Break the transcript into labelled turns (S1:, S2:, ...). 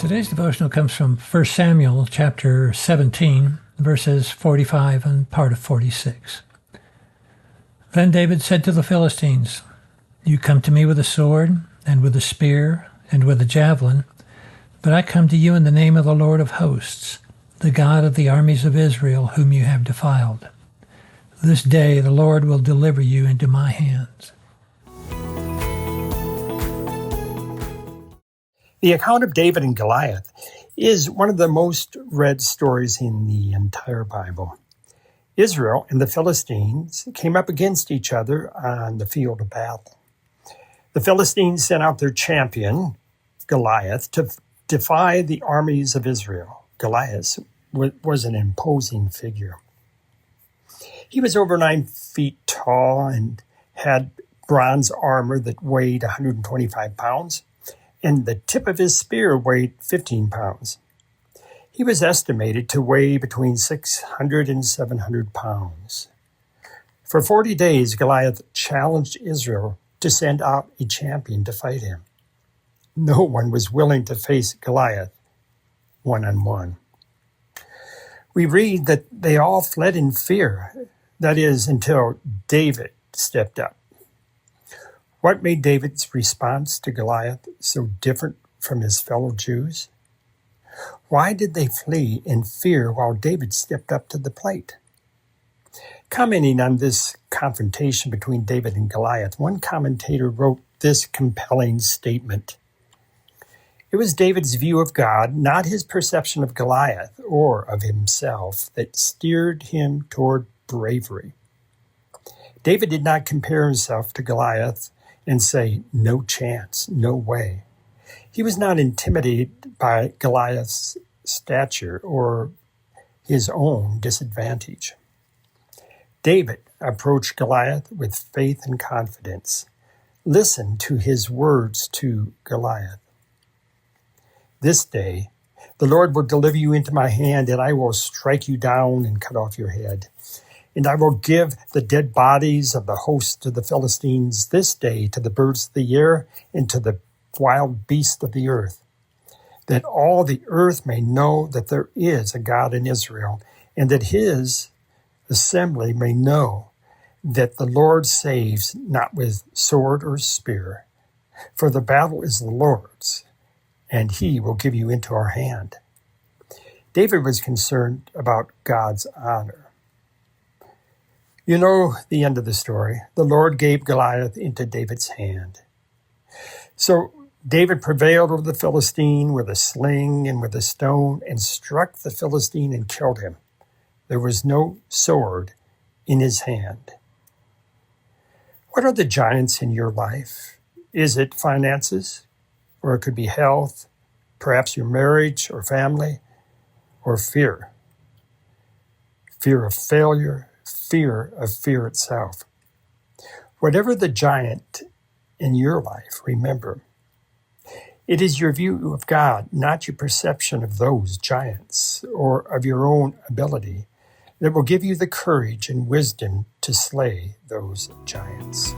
S1: Today's devotional comes from 1 Samuel chapter 17, verses 45 and part of 46. Then David said to the Philistines, "You come to me with a sword, and with a spear, and with a javelin, but I come to you in the name of the Lord of hosts, the God of the armies of Israel, whom you have defiled. This day the Lord will deliver you into my hands."
S2: The account of David and Goliath is one of the most read stories in the entire Bible. Israel and the Philistines came up against each other on the field of battle. The Philistines sent out their champion, Goliath, to defy the armies of Israel. Goliath was an imposing figure. He was over 9 feet tall and had bronze armor that weighed 125 pounds. And the tip of his spear weighed 15 pounds. He was estimated to weigh between 600 and 700 pounds. For 40 days, Goliath challenged Israel to send out a champion to fight him. No one was willing to face Goliath one-on-one. We read that they all fled in fear, that is, until David stepped up. What made David's response to Goliath so different from his fellow Jews? Why did they flee in fear while David stepped up to the plate? Commenting on this confrontation between David and Goliath, one commentator wrote this compelling statement. It was David's view of God, not his perception of Goliath or of himself, that steered him toward bravery. David did not compare himself to Goliath and say, "No chance, no way." He was not intimidated by Goliath's stature or his own disadvantage. David approached Goliath with faith and confidence. Listen to his words to Goliath. "This day the Lord will deliver you into my hand, and I will strike you down and cut off your head. And I will give the dead bodies of the host of the Philistines this day to the birds of the air and to the wild beasts of the earth, that all the earth may know that there is a God in Israel, and that his assembly may know that the Lord saves not with sword or spear. For the battle is the Lord's, and he will give you into our hand." David was concerned about God's honor. You know the end of the story. The Lord gave Goliath into David's hand. So David prevailed over the Philistine with a sling and with a stone and struck the Philistine and killed him. There was no sword in his hand. What are the giants in your life? Is it finances? Or it could be health, perhaps your marriage or family, or fear. Fear of failure, fear of fear itself. Whatever the giant in your life, remember, it is your view of God, not your perception of those giants or of your own ability, that will give you the courage and wisdom to slay those giants.